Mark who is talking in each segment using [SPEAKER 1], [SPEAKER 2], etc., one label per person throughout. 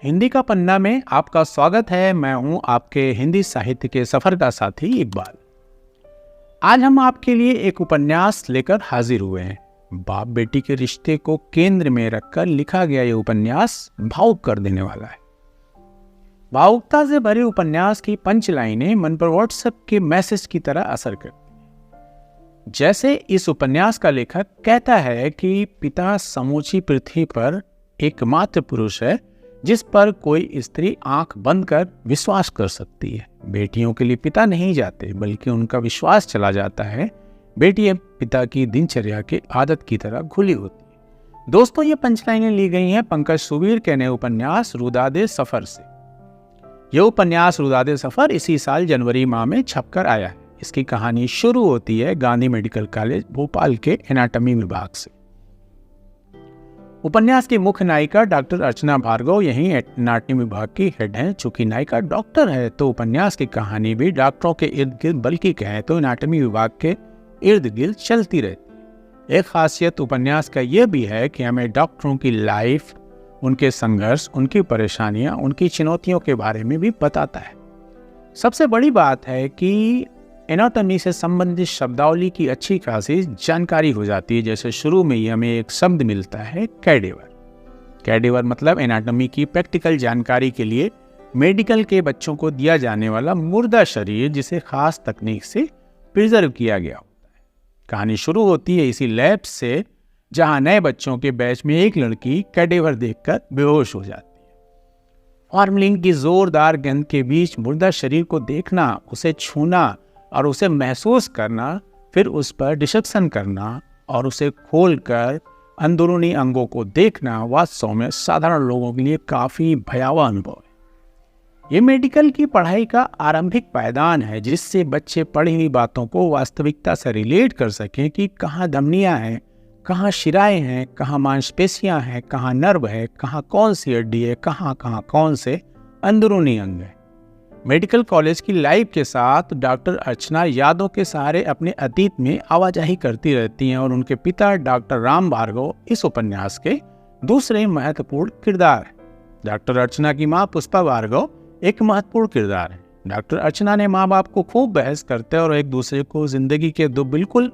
[SPEAKER 1] हिंदी का पन्ना में आपका स्वागत है। मैं हूं आपके हिंदी साहित्य के सफर का साथी इकबाल। आज हम आपके लिए एक उपन्यास लेकर हाजिर हुए हैं। बाप बेटी के रिश्ते को केंद्र में रखकर लिखा गया ये उपन्यास भावुक कर देने वाला है। भावुकता से भरे उपन्यास की पंच लाइनें मन पर व्हाट्सएप के मैसेज की तरह असर करती हैं। जैसे इस उपन्यास का लेखक कहता है कि पिता समूची पृथ्वी पर एकमात्र पुरुष है जिस पर कोई स्त्री आंख बंद कर विश्वास कर सकती है। बेटियों के लिए पिता नहीं जाते बल्कि उनका विश्वास चला जाता है। बेटियां पिता की दिनचर्या के आदत की तरह घुली होती है। दोस्तों, ये पंचलाइनें ली गई हैं पंकज सुबीर के नए उपन्यास रुदादे सफर से। यह उपन्यास रुदादे सफर इसी साल जनवरी माह में छपकर आया है। इसकी कहानी शुरू होती है गांधी मेडिकल कॉलेज भोपाल के एनाटॉमी विभाग से। उपन्यास की मुख्य नायिका डॉक्टर अर्चना भार्गव यहीं एनाटॉमी विभाग की हेड हैं। चूंकि नायिका डॉक्टर है तो उपन्यास की कहानी भी डॉक्टरों के इर्द गिर्द, बल्कि कहें तो एनाटॉमी विभाग के इर्द गिर्द चलती रहती है। एक खासियत उपन्यास का यह भी है कि हमें डॉक्टरों की लाइफ, उनके संघर्ष, उनकी परेशानियां, उनकी चुनौतियों के बारे में भी बताता है। सबसे बड़ी बात है कि एनाटॉमी से संबंधित शब्दावली की अच्छी खासी जानकारी हो जाती है। जैसे शुरू में ही हमें एक शब्द मिलता है कैडेवर। कैडेवर मतलब एनाटॉमी की प्रैक्टिकल जानकारी के लिए मेडिकल के बच्चों को दिया जाने वाला मुर्दा शरीर, जिसे खास तकनीक से प्रिजर्व किया गया होता है। कहानी शुरू होती है इसी लैब से जहां नए बच्चों के बैच में एक लड़की कैडेवर देखकर बेहोश हो जाती है। फॉर्मलिन की जोरदार गंध के बीच मुर्दा शरीर को देखना, उसे छूना और उसे महसूस करना, फिर उस पर डिसेक्शन करना और उसे खोलकर अंदरूनी अंगों को देखना वास्तव में साधारण लोगों के लिए काफी भयावह अनुभव है। ये मेडिकल की पढ़ाई का आरंभिक पायदान है जिससे बच्चे पढ़ी हुई बातों को वास्तविकता से रिलेट कर सकें कि कहाँ धमनियां हैं, कहाँ शिराएं हैं, कहाँ मांसपेशियां हैं, कहाँ नर्व है, कहाँ कौन सी हड्डी है, कहाँ कौन से अंदरूनी अंग है। मेडिकल कॉलेज की लाइफ के साथ डॉक्टर अर्चना यादों के सहारे अपने अतीत में आवाजाही करती रहती हैं और उनके पिता डॉक्टर राम भार्गव इस उपन्यास के दूसरे महत्वपूर्ण किरदार हैं। डॉक्टर अर्चना की मां पुष्पा भार्गव एक महत्वपूर्ण किरदार है। डॉक्टर अर्चना ने माँ बाप को खूब बहस करते और एक दूसरे को जिंदगी के दो बिल्कुल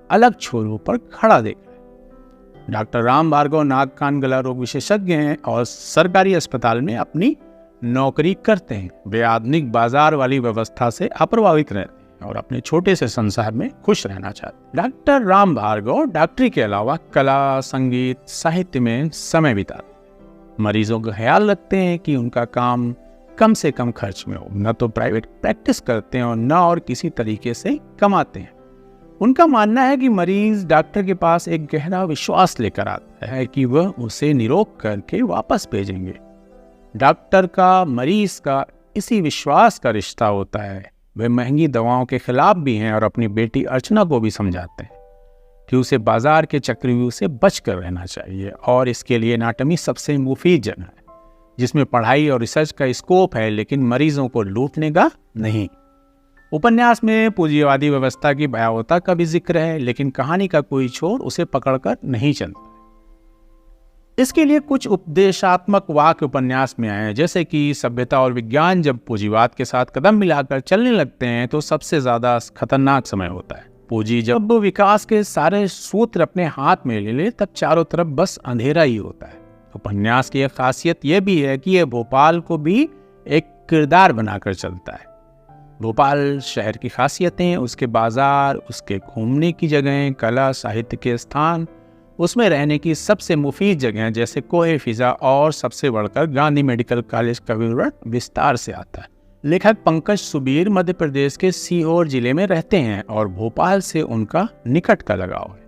[SPEAKER 1] अलग छोरों पर खड़ा देखा है। डॉक्टर राम भार्गव नाक कान गला रोग विशेषज्ञ हैं और सरकारी अस्पताल में अपनी नौकरी करते हैं। वे आधुनिक बाजार वाली व्यवस्था से अप्रभावित रहते हैं और अपने छोटे से संसार में खुश रहना चाहते हैं। डॉक्टर राम भार्गव डॉक्टरी के अलावा कला, संगीत, साहित्य में समय बिताते हैं। मरीजों का ख्याल रखते हैं कि उनका काम कम से कम खर्च में हो। न तो प्राइवेट प्रैक्टिस करते हैं और न और किसी तरीके से कमाते हैं। उनका मानना है कि मरीज डॉक्टर के पास एक गहरा विश्वास लेकर आता है कि वह उसे निरोग करके वापस भेजेंगे। डॉक्टर का मरीज का इसी विश्वास का रिश्ता होता है। वे महंगी दवाओं के खिलाफ भी हैं और अपनी बेटी अर्चना को भी समझाते हैं कि उसे बाजार के चक्रव्यूह से बचकर रहना चाहिए और इसके लिए एनाटॉमी सबसे मुफीद जगह है जिसमें पढ़ाई और रिसर्च का स्कोप है, लेकिन मरीजों को लूटने का नहीं। उपन्यास में पूंजीवादी व्यवस्था की भयावहता का भी जिक्र है, लेकिन कहानी का कोई छोर उसे पकड़कर नहीं चलता। इसके लिए कुछ उपदेशात्मक वाक्य उपन्यास में आए हैं, जैसे कि सभ्यता और विज्ञान जब पूंजीवाद के साथ कदम मिलाकर चलने लगते हैं तो सबसे ज्यादा खतरनाक समय होता है। पूंजी जब विकास के सारे सूत्र अपने हाथ में ले ले तब चारों तरफ बस अंधेरा ही होता है। उपन्यास की एक खासियत यह भी है कि यह भोपाल को भी एक किरदार बनाकर चलता है। भोपाल शहर की खासियतें, उसके बाजार, उसके घूमने की जगहें, कला साहित्य के स्थान, उसमें रहने की सबसे मुफीद जगह जैसे कोहे फिजा और सबसे बढ़कर गांधी मेडिकल कॉलेज का विवरण विस्तार से आता है। लेखक पंकज सुबीर मध्य प्रदेश के सीहोर जिले में रहते हैं और भोपाल से उनका निकट का लगाव है।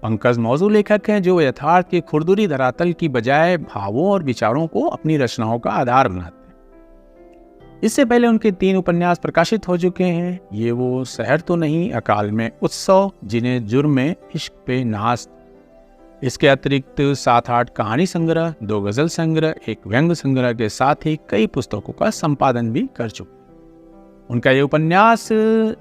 [SPEAKER 1] पंकज मौजूद लेखक हैं जो यथार्थ की खुरदुरी धरातल की बजाय भावों और विचारों को अपनी रचनाओं का आधार बनाते हैं। इससे पहले उनके 3 उपन्यास प्रकाशित हो चुके हैं। ये वो शहर तो नहीं, अकाल में उत्सव, जिन्हें जुर्म में इश्क पे नाज। इसके अतिरिक्त 7-8 कहानी संग्रह, 2 गजल संग्रह, 1 व्यंग्य संग्रह के साथ ही कई पुस्तकों का संपादन भी कर चुके। उनका ये उपन्यास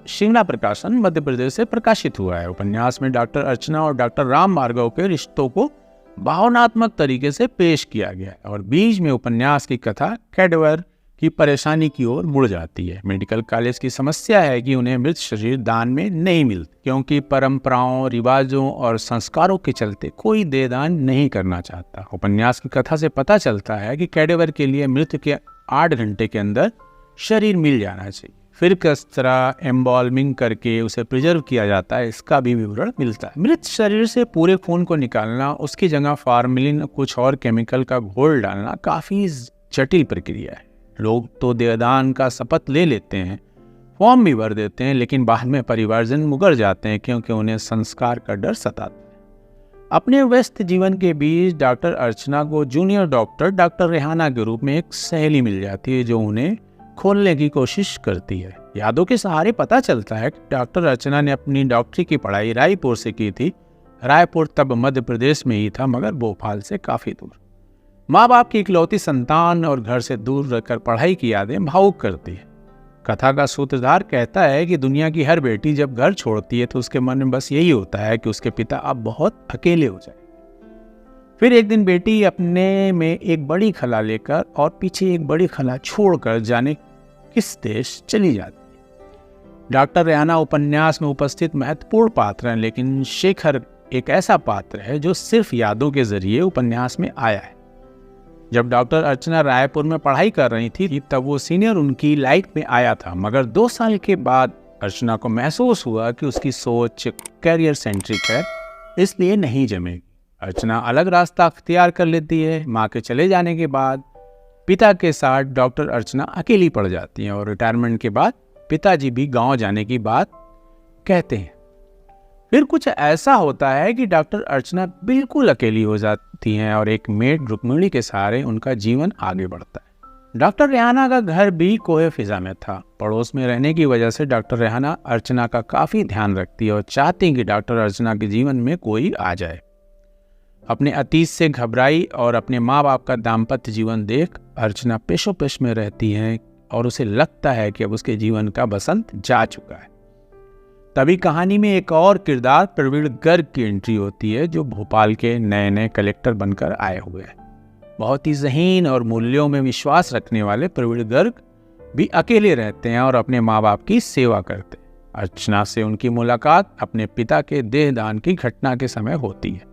[SPEAKER 1] शिमला प्रकाशन मध्य प्रदेश से प्रकाशित हुआ है। उपन्यास में डॉक्टर अर्चना और डॉक्टर राम भार्गव के रिश्तों को भावनात्मक तरीके से पेश किया गया है और बीच में उपन्यास की कथा कैडवर की परेशानी की ओर मुड़ जाती है। मेडिकल कॉलेज की समस्या है कि उन्हें मृत शरीर दान में नहीं मिलते, क्योंकि परंपराओं, रिवाजों और संस्कारों के चलते कोई देहदान नहीं करना चाहता। उपन्यास की कथा से पता चलता है कि कैडवर के लिए मृत्यु के 8 घंटे के अंदर शरीर मिल जाना चाहिए। फिर किस तरह एम्बॉल्मिंग करके उसे प्रिजर्व किया जाता है, इसका भी विवरण मिलता है। मृत शरीर से पूरे खून को निकालना, उसकी जगह फार्मेलिन कुछ और केमिकल का घोल डालना काफी जटिल प्रक्रिया है। लोग तो देहदान का शपथ ले लेते हैं, फॉर्म भी भर देते हैं, लेकिन बाद में परिवारजन मुकर जाते हैं क्योंकि उन्हें संस्कार का डर सताता है। अपने व्यस्त जीवन के बीच डॉक्टर अर्चना को जूनियर डॉक्टर रेहाना के रूप में एक सहेली मिल जाती है जो उन्हें खोलने की कोशिश करती है। यादों के सहारे पता चलता है कि डॉक्टर अर्चना ने अपनी डॉक्टरी की पढ़ाई रायपुर से की थी। रायपुर तब मध्य प्रदेश में ही था, मगर भोपाल से काफी दूर। माँ बाप की इकलौती संतान और घर से दूर रहकर पढ़ाई की यादें भावुक करती है। कथा का सूत्रधार कहता है कि दुनिया की हर बेटी जब घर छोड़ती है तो उसके मन में बस यही होता है कि उसके पिता अब बहुत अकेले हो जाए। फिर एक दिन बेटी अपने में एक बड़ी खला लेकर और पीछे एक बड़ी खला छोड़कर जाने किस देश चली जाती है। डॉक्टर रेहाना उपन्यास में उपस्थित महत्वपूर्ण पात्र हैं, लेकिन शेखर एक ऐसा पात्र है जो सिर्फ यादों के जरिए उपन्यास में आया है। जब डॉक्टर अर्चना रायपुर में पढ़ाई कर रही थी तब वो सीनियर उनकी लाइफ में आया था, मगर 2 साल के बाद अर्चना को महसूस हुआ कि उसकी सोच कैरियर सेंट्रिक है, इसलिए नहीं जमेगी। अर्चना अलग रास्ता अख्तियार कर लेती है। माँ के चले जाने के बाद पिता के साथ डॉक्टर अर्चना अकेली पड़ जाती हैं और रिटायरमेंट के बाद पिताजी भी गांव जाने की बात कहते हैं। फिर कुछ ऐसा होता है कि डॉक्टर अर्चना बिल्कुल अकेली हो जाती हैं और एक मेड रुक्मिणी के सहारे उनका जीवन आगे बढ़ता है। डॉक्टर रेहाना का घर भी कोहे फिजा में था। पड़ोस में रहने की वजह से डॉक्टर रेहाना अर्चना का काफी ध्यान रखती है और चाहती है कि डॉक्टर अर्चना के जीवन में कोई आ जाए। अपने अतीत से घबराई और अपने माँ बाप का दाम्पत्य जीवन देख अर्चना पेशोपेश में रहती है और उसे लगता है कि अब उसके जीवन का बसंत जा चुका है। तभी कहानी में एक और किरदार प्रवीण गर्ग की एंट्री होती है, जो भोपाल के नए नए कलेक्टर बनकर आए हुए हैं। बहुत ही ज़हीन और मूल्यों में विश्वास रखने वाले प्रवीण गर्ग भी अकेले रहते हैं और अपने माँ बाप की सेवा करते हैं। अर्चना से उनकी मुलाकात अपने पिता के देहदान की घटना के समय होती है।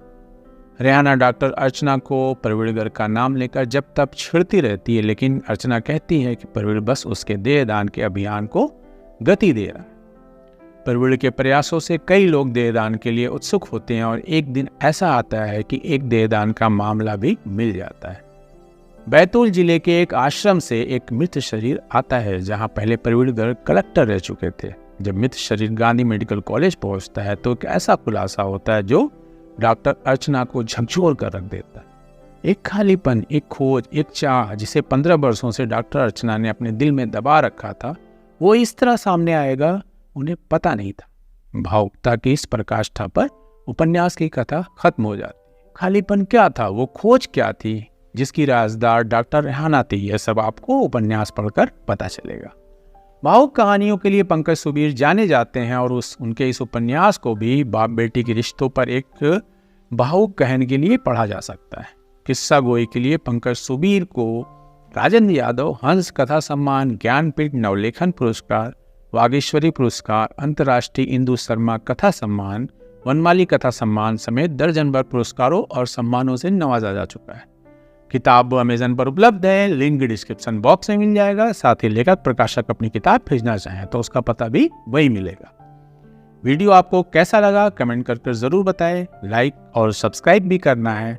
[SPEAKER 1] रेहाना डॉक्टर अर्चना को प्रवीण गर्ग का नाम लेकर जब तब छिड़ती रहती है, लेकिन अर्चना कहती है कि प्रवीण बस उसके देहदान के अभियान को गति दे रहा है। प्रवीण के प्रयासों से कई लोग देहदान के लिए उत्सुक होते हैं और एक दिन ऐसा आता है कि एक देहदान का मामला भी मिल जाता है। बैतूल जिले के एक आश्रम से एक मृत शरीर आता है, जहां पहले प्रवीण गर्ग कलेक्टर रह चुके थे। जब मृत शरीर गांधी मेडिकल कॉलेज पहुंचता है तो एक ऐसा खुलासा होता है जो डॉक्टर अर्चना को झकझोर कर रख देता है। एक खालीपन, एक खोज, एक चाह जिसे 15 वर्षों से डॉक्टर अर्चना ने अपने दिल में दबा रखा था, वो इस तरह सामने आएगा उन्हें पता नहीं था। भावुकता की इस प्रकाष्ठा पर उपन्यास की कथा खत्म हो जाती है। खालीपन क्या था, वो खोज क्या थी जिसकी राजदार डॉक्टर रेहाना थी, यह सब आपको उपन्यास पढ़कर पता चलेगा। भावुक कहानियों के लिए पंकज सुबीर जाने जाते हैं और उनके इस उपन्यास को भी बाप बेटी के रिश्तों पर एक भावुक कहन के लिए पढ़ा जा सकता है। किस्सा गोई के लिए पंकज सुबीर को राजेंद्र यादव हंस कथा सम्मान, ज्ञानपीठ नवलेखन पुरस्कार, वागीश्वरी पुरस्कार, अंतर्राष्ट्रीय इंदु शर्मा कथा सम्मान, वनमाली कथा सम्मान समेत दर्जन भर पुरस्कारों और सम्मानों से नवाजा जा चुका है। किताब अमेजन पर उपलब्ध है, लिंक डिस्क्रिप्शन बॉक्स में मिल जाएगा। साथ ही लेखक प्रकाशक अपनी किताब भेजना चाहें तो उसका पता भी वही मिलेगा। वीडियो आपको कैसा लगा कमेंट कर जरूर बताएं। लाइक और सब्सक्राइब भी करना है